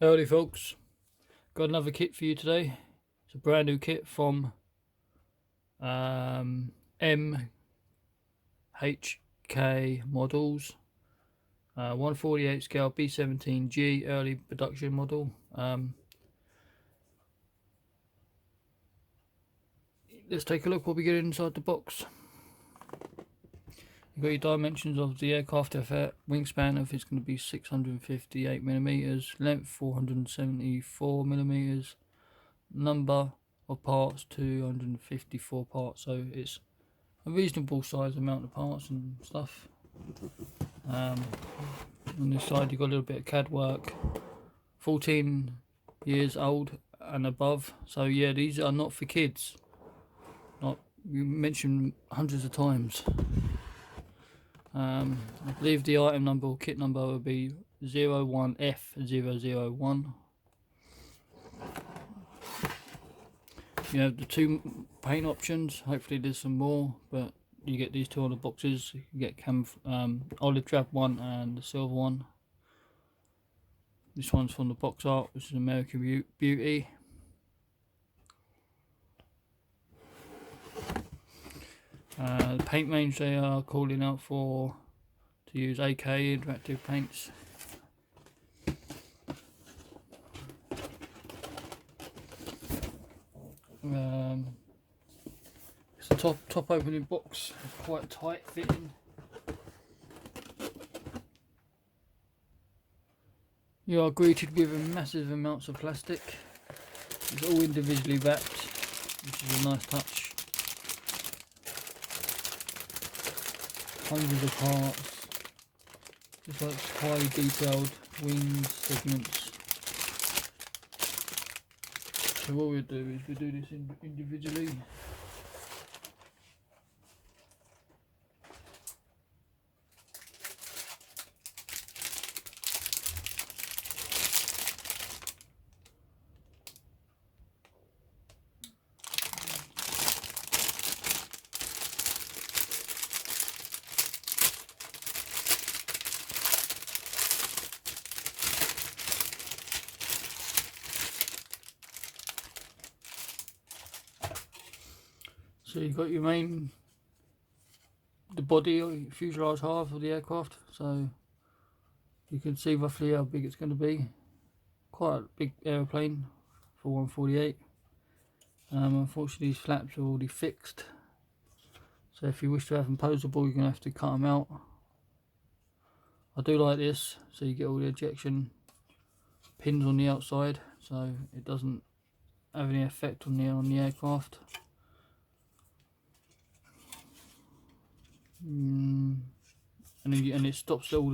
Howdy folks, got another kit for you today. It's a brand new kit from M-H-K models, 148 scale B-17G early production model. Let's take a look what we get inside the box. You've got your dimensions of the aircraft. Wingspan of it's going to be 658mm, length 474mm, number of parts 254 parts, so it's a reasonable size amount of parts and stuff. On this side you've got a little bit of CAD work, 14 years old and above, so yeah, these are not for kids, not you mentioned hundreds of times. I believe the item number or kit number will be 01F001. You have the two paint options. Hopefully there's some more, but you get these two on the boxes. You can get olive drab one and the silver one. This one's from the box art, which is American Beauty. The paint range they are calling out for to use AK interactive paints. It's a top opening box, it's quite tight fitting. You are greeted with massive amounts of plastic. It's all individually wrapped, which is a nice touch. Hundreds of parts, just like highly detailed wings segments. So what we'll do is we'll do this individually. So you've got your the body or fuselage half of the aircraft, so you can see roughly how big it's going to be. Quite a big aeroplane for 148. Unfortunately these flaps are already fixed, so if you wish to have them posable you're going to have to cut them out. I do like this, so you get all the ejection pins on the outside, so it doesn't have any effect on the aircraft. And it stops all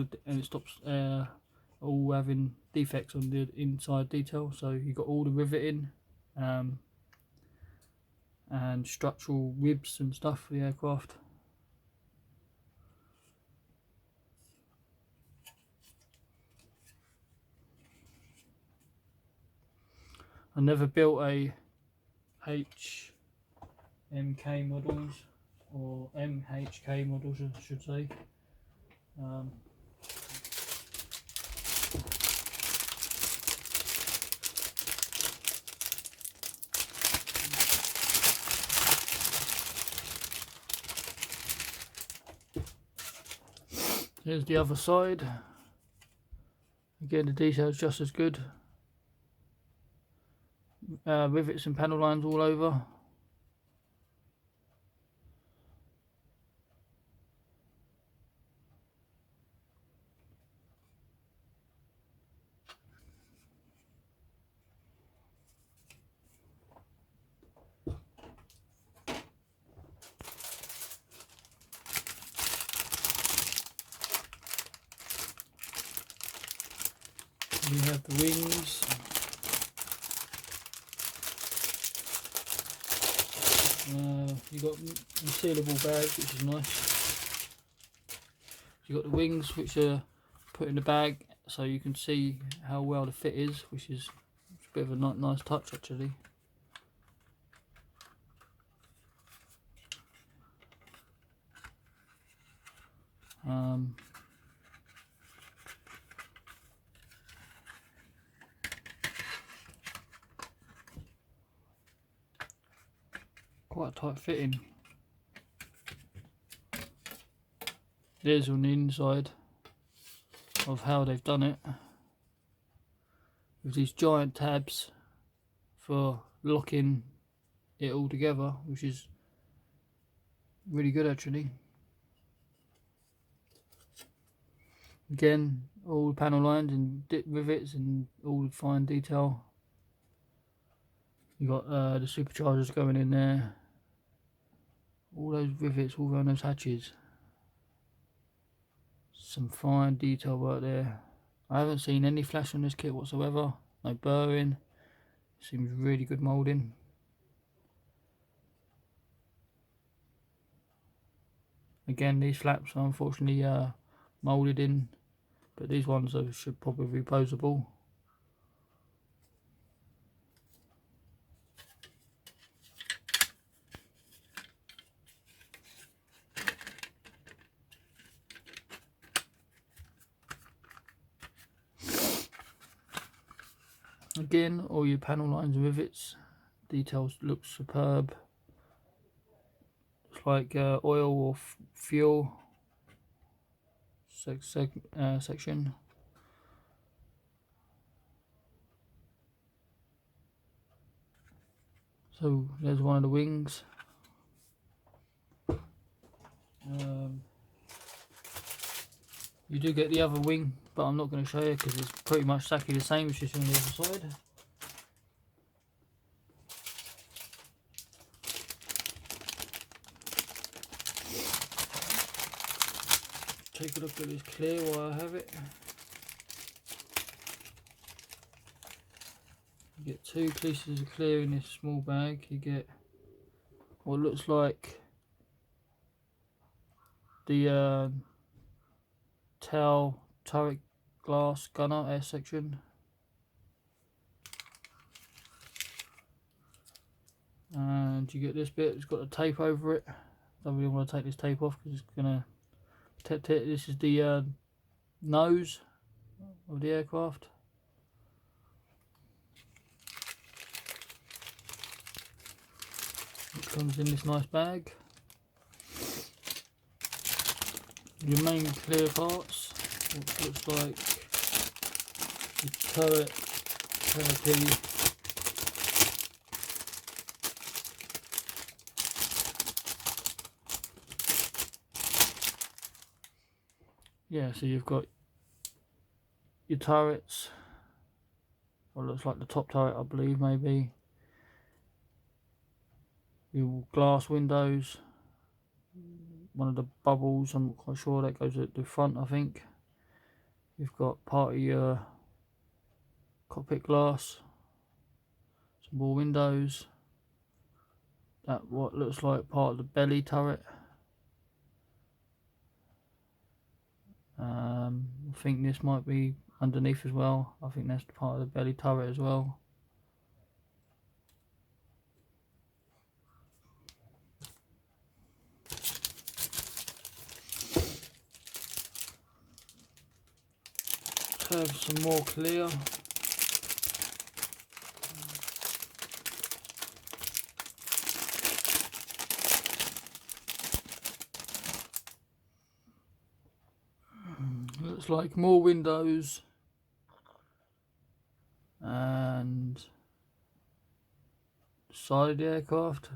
having defects on the inside detail. So you've got all the riveting and structural ribs and stuff for the aircraft. I never built a HMK models, or MHK models I should say. Here's the other side. Again, the detail's just as good. Rivets and panel lines all over. We have the wings. You got resealable bags, which is nice. You got the wings, which are put in the bag, so you can see how well the fit is, which is a bit of a nice touch actually. quite tight fitting. There's on the inside of how they've done it, with these giant tabs for locking it all together, which is really good actually. Again, all the panel lines and rivets and all the fine detail. You got the superchargers going in there, all those rivets all around those hatches. Some fine detail work there. I haven't seen any flash on this kit whatsoever, no burring. Seems really good moulding. Again, these flaps are unfortunately moulded in, but these ones should probably be reposable. Again, all your panel lines and rivets, details look superb. It's like oil or fuel section. So there's one of the wings. You do get the other wing, but I'm not going to show you because it's pretty much exactly the same, it's just on the other side. Take a look at this clear while I have it. You get 2 pieces of clear in this small bag. You get what looks like the tail turret glass gunner air section, and you get this bit. It's got a tape over it. Don't really want to take this tape off because it's gonna protect it. This is the nose of the aircraft. It comes in this nice bag. Your main clear parts, which looks like the turret canopy, yeah, so you've got your turrets, what looks like the top turret I believe maybe, your glass windows, one of the bubbles, I'm not quite sure, that goes at the front I think. You've got part of your cockpit glass, some more windows, that what looks like part of the belly turret. I think this might be underneath as well. I think that's part of the belly turret as well. Have some more clear. Looks like more windows and side of the aircraft.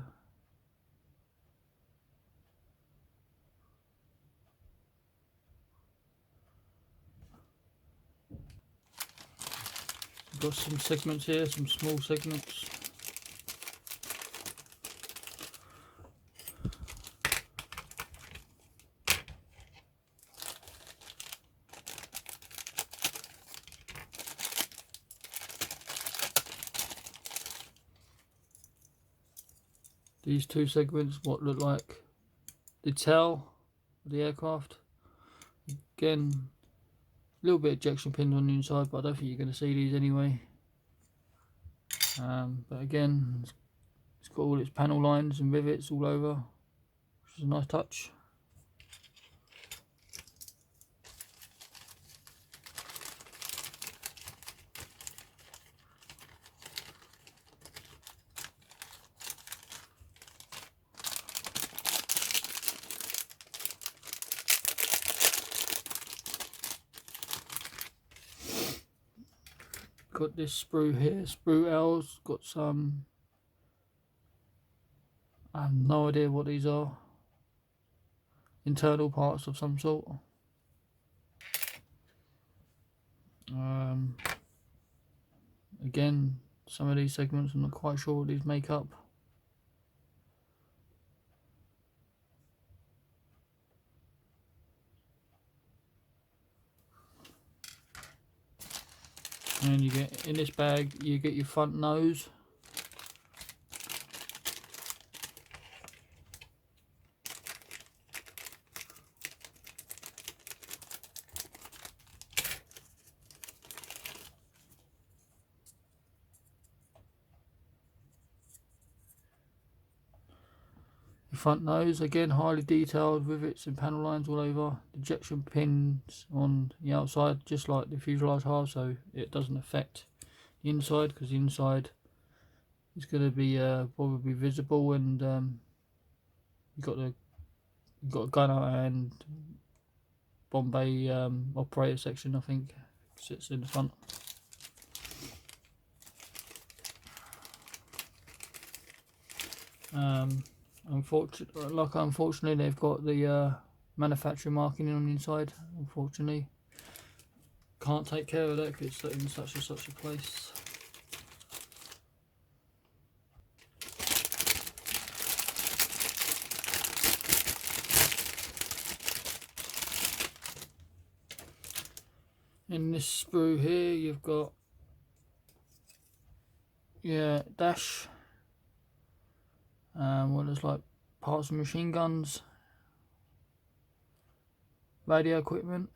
Got some segments here, some small segments. These 2 segments, what look like the tail of the aircraft. Again, a little bit of ejection pins on the inside, but I don't think you're going to see these anyway. But again, it's got all its panel lines and rivets all over, which is a nice touch. got this sprue here, sprue L's, got some, I have no idea what these are, internal parts of some sort. Again, some of these segments I'm not quite sure what these make up. And you get, in this bag, you get your front nose. Your front nose, again, highly detailed, rivets and panel lines all over. Ejection pins on the outside, just like the fuselage half, so it doesn't affect the inside, because the inside is going to be probably visible. And you've got a gunner and Bombay operator section, I think, sits in the front. Unfortunately, they've got the manufacturer marking on the inside. Unfortunately, can't take care of that because it's in such a place. In this sprue here, you've got dash. What looks like parts of machine guns, radio equipment,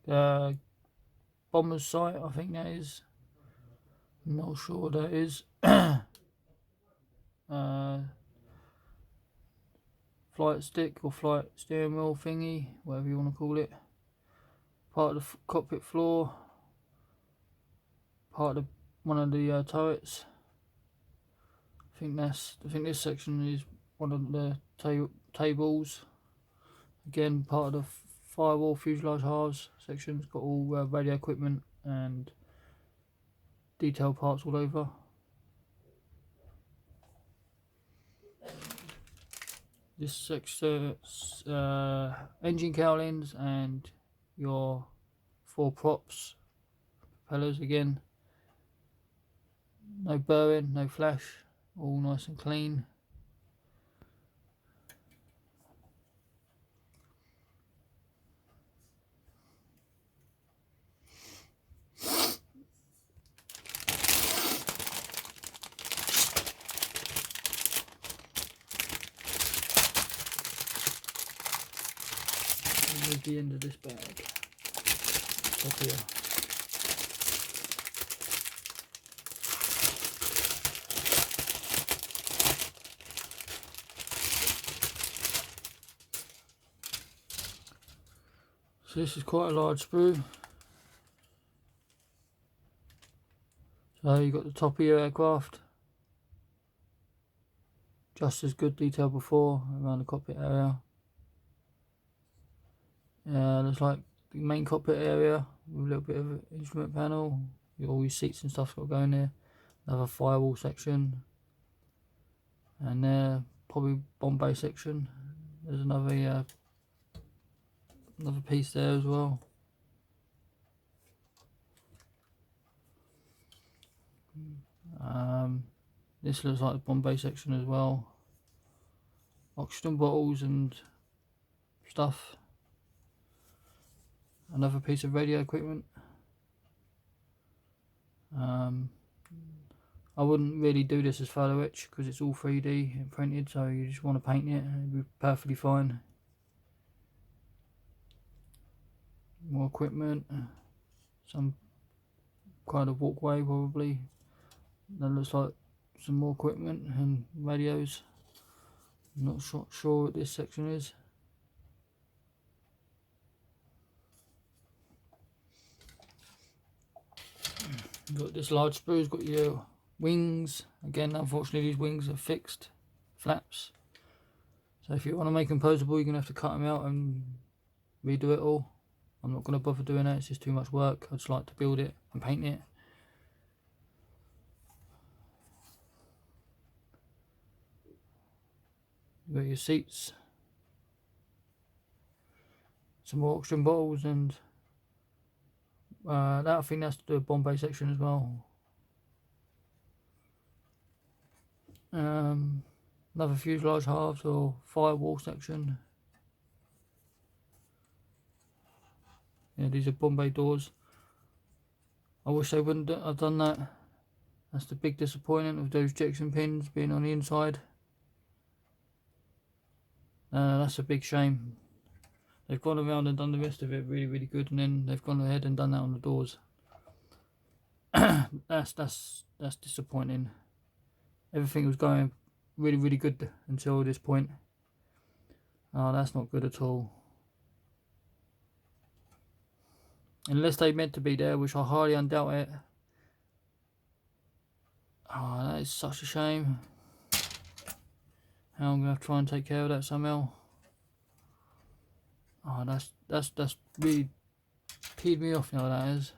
bomber's sight, I think that is. I'm not sure what that is. Flight stick or flight steering wheel thingy, whatever you want to call it. Part of the cockpit floor. Part of one of the turrets. I think this section is one of the tables. Again, part of the firewall fuselage halves section. It's got all radio equipment and detailed parts all over. This section, engine cowlings and your 4 props, propellers again. No burring, no flash. All nice and clean. Here's the end of this bag. Up here. So this is quite a large sprue. So you've got the top of your aircraft. Just as good detail before around the cockpit area. Looks like the main cockpit area with a little bit of an instrument panel. All your seats and stuff's got to go in there. Another firewall section. And there, probably Bombay section. There's another piece there as well. This looks like the Bombay section as well. Oxygen bottles and stuff. Another piece of radio equipment. I wouldn't really do this as photo etch because it's all 3D and printed, so you just want to paint it and it'll be perfectly fine. More equipment, some kind of walkway probably. That looks like some more equipment and radios. I'm not sure what this section is. You've got this large sprue, got your wings. Again, unfortunately these wings are fixed flaps. So if you want to make them posable, you're going to have to cut them out and redo it all. I'm not going to bother doing that, it's just too much work. I just like to build it and paint it. You've got your seats, some more oxygen bottles, and that I think that's the Bombay section as well. Another fuselage halves or firewall section. Yeah, these are Bombay doors. I wish they wouldn't have done that. That's the big disappointment of those ejection pins being on the inside. That's a big shame. They've gone around and done the rest of it really, really good, and then they've gone ahead and done that on the doors. That's disappointing. Everything was going really, really good until this point. Oh, that's not good at all. Unless they meant to be there, which I highly undoubt it. Oh, that is such a shame. How I'm gonna have to try and take care of that somehow. Oh, that's really peed me off now, that is.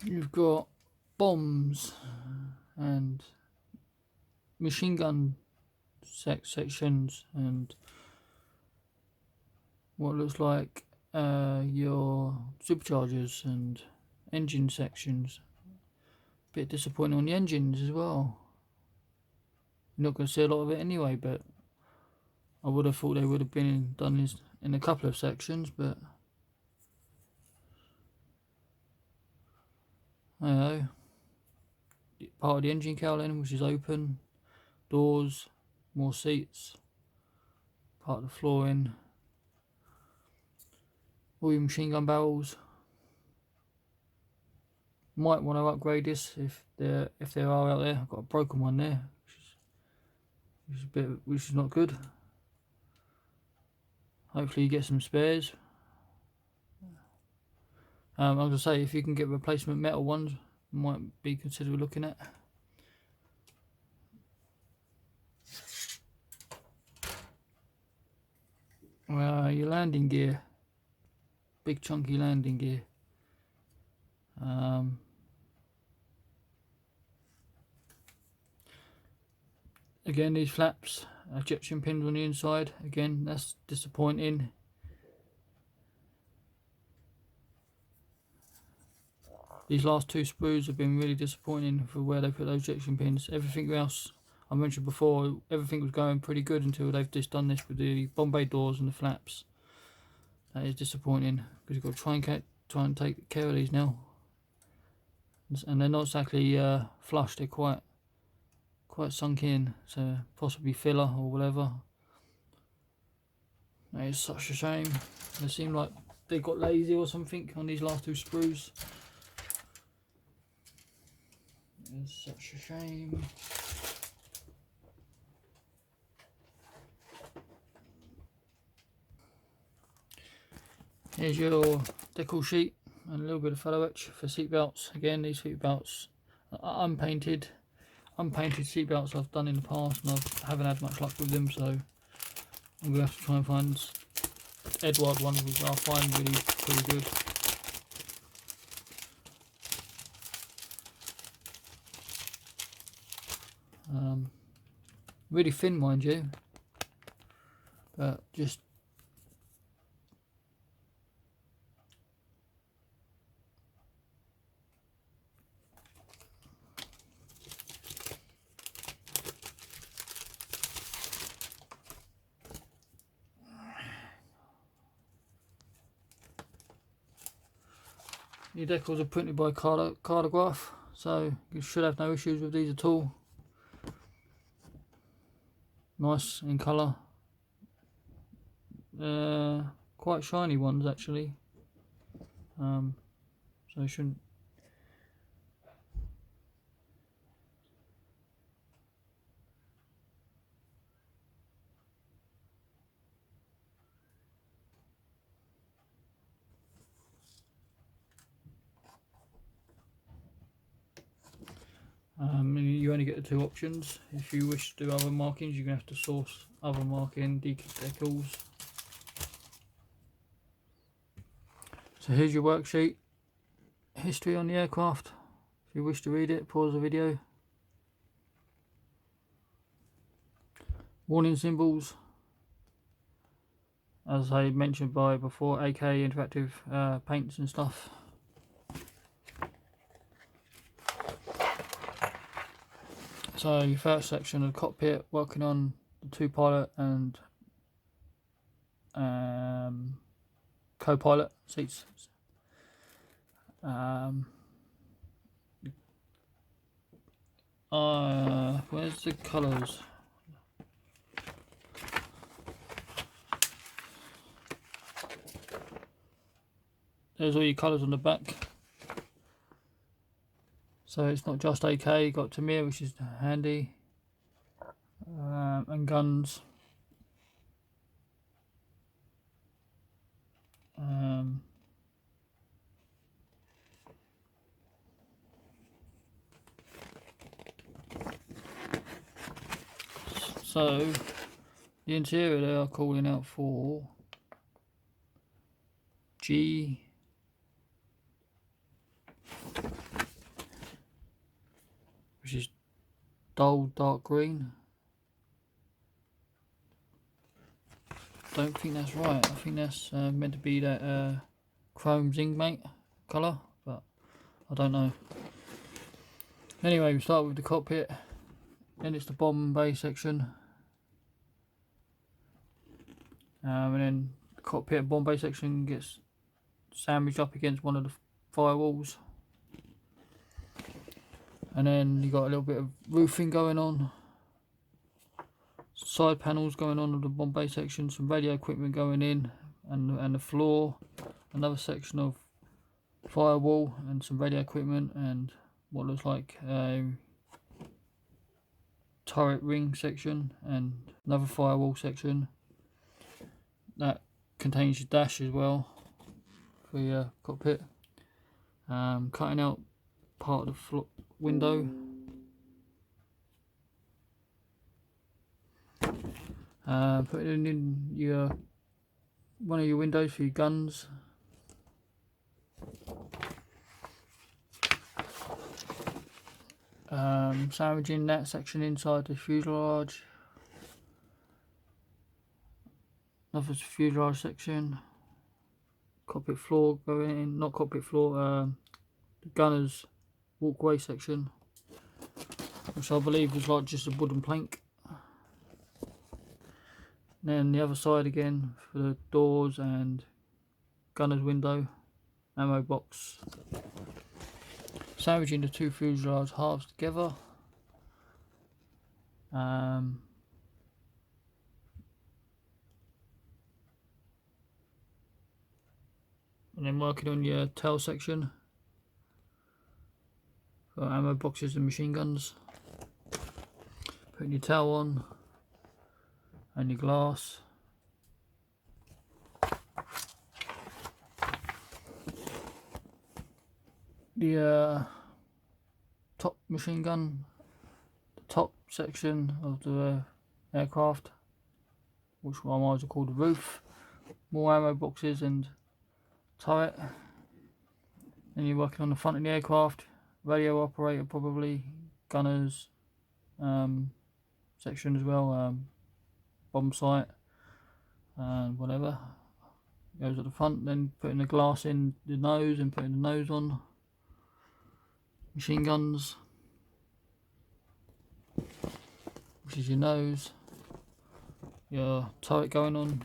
You've got bombs and machine gun sections and what looks like your superchargers and engine sections. Bit disappointing on the engines as well. You're not going to see a lot of it anyway, but I would have thought they would have been done in a couple of sections, but I don't know. Part of the engine cowling, which is open, doors, more seats, part of the flooring, all your machine gun barrels. Might want to upgrade this if there are out there. I've got a broken one there, which is not good. Hopefully you get some spares. I was going to say, if you can get replacement metal ones, might be considered looking at. Your landing gear, big chunky landing gear. Again, these flaps, ejection pins on the inside. Again, that's disappointing. These last two sprues have been really disappointing for where they put those ejection pins. Everything else I mentioned before, everything was going pretty good until they've just done this with the Bombay doors and the flaps. That is disappointing because you've got to try and take care of these now. And they're not exactly flush. They're quite sunk in, so possibly filler or whatever. That is such a shame. They seem like they got lazy or something on these last two sprues. It's such a shame. Here's your decal sheet and a little bit of fellow etch for seatbelts. Again, these seatbelts are unpainted. Unpainted seatbelts I've done in the past and I haven't had much luck with them, so I'm going to have to try and find Edward ones which I find really pretty good. Really thin, mind you, but just your decals are printed by Cartograph, so you should have no issues with these at all. Nice in colour. Quite shiny ones actually. So you shouldn't. You only get the 2 options. If you wish to do other markings, you're going to have to source other marking decals. So here's your worksheet. History on the aircraft. If you wish to read it, pause the video. Warning symbols. As I mentioned before, AK interactive paints and stuff. So your first section of the cockpit, working on the 2 pilot and co-pilot seats. Where's the colours? There's all your colours on the back. So it's not just AK, you got Tamir, which is handy, and guns. So the interior they are calling out for G, which is dull dark green. Don't think that's right. I think that's meant to be that chrome zinc mate colour, but I don't know. Anyway, we start with the cockpit, then it's the bomb bay section, and then the cockpit and bomb bay section gets sandwiched up against one of the firewalls, and then you got a little bit of roofing going on, side panels going on of the bomb bay section, some radio equipment going in, and the floor, another section of firewall and some radio equipment, and what looks like a turret ring section and another firewall section that contains your dash as well for your cockpit. Cutting out part of the window, putting in your one of your windows for your guns. Sandwiching that section inside the fuselage. Another fuselage section. Cockpit floor going in, not cockpit floor, the gunner's walkway section, which I believe was like just a wooden plank. Then the other side again for the doors and gunner's window, ammo box. Sandwiching the 2 fuselage halves together. And then working on your tail section for ammo boxes and machine guns. Putting your tail on and your glass. The top machine gun, the top section of the aircraft, which I might as well call the roof. More ammo boxes and turret. Then you're working on the front of the aircraft, radio operator probably, gunners section as well, bomb sight and whatever goes at the front. Then putting the glass in the nose and putting the nose on. Machine guns, which is your nose, your turret going on,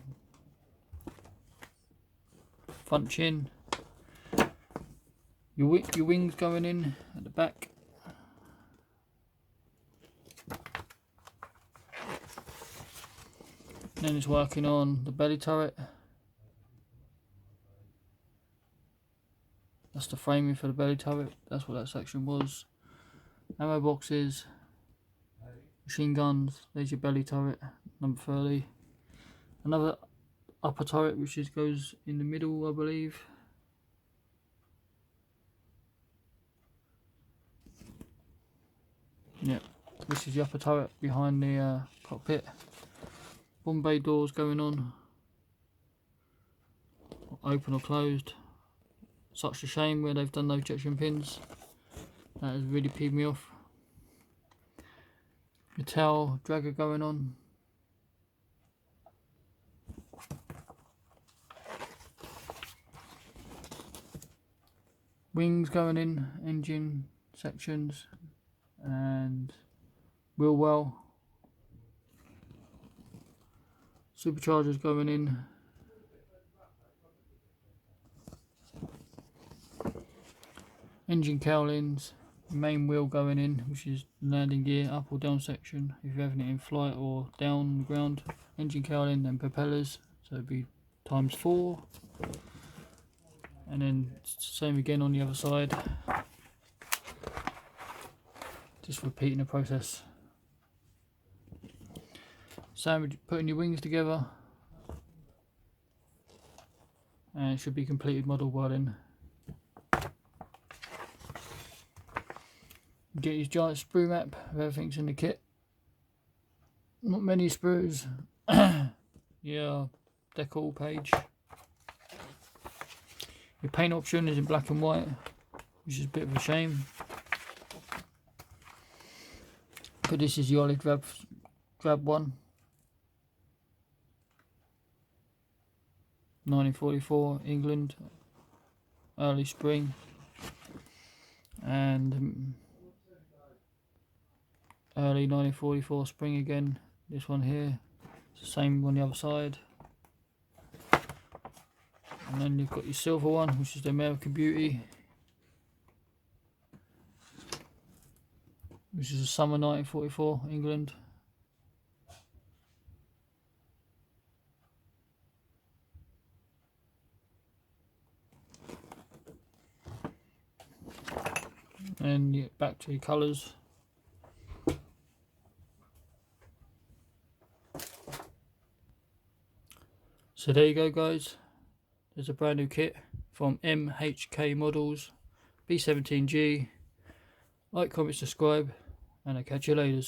front chin, your wings going in at the back, then it's working on the belly turret. That's the framing for the belly turret, that's what that section was. Ammo boxes, machine guns, there's your belly turret, number 30. Another upper turret which goes in the middle, I believe. Yeah, this is the upper turret behind the cockpit. Bomb bay doors going on, open or closed. Such a shame where they've done no ejection pins. That has really peed me off. The tail dragger going on. Wings going in, engine sections, and wheel well. Superchargers going in. Engine cowlings, main wheel going in, which is landing gear, up or down section if you're having it in flight or down the ground. Engine cowling, then propellers, so it'd be ×4. And then same again on the other side. Just repeating the process. Sandwich, putting your wings together, and it should be completed model by then. Get his giant sprue map of everything's in the kit. Not many sprues. Yeah, decal page. Your paint option is in black and white, which is a bit of a shame. But this is the olive drab one. 1944, England, early spring, and early 1944 spring again. This one here, it's the same on the other side. And then you've got your silver one, which is the American Beauty, which is the summer 1944, England. And yeah, back to your colours. So there you go, guys. There's a brand new kit from MHK Models, B-17G. Like, comment, subscribe, and I'll catch you later.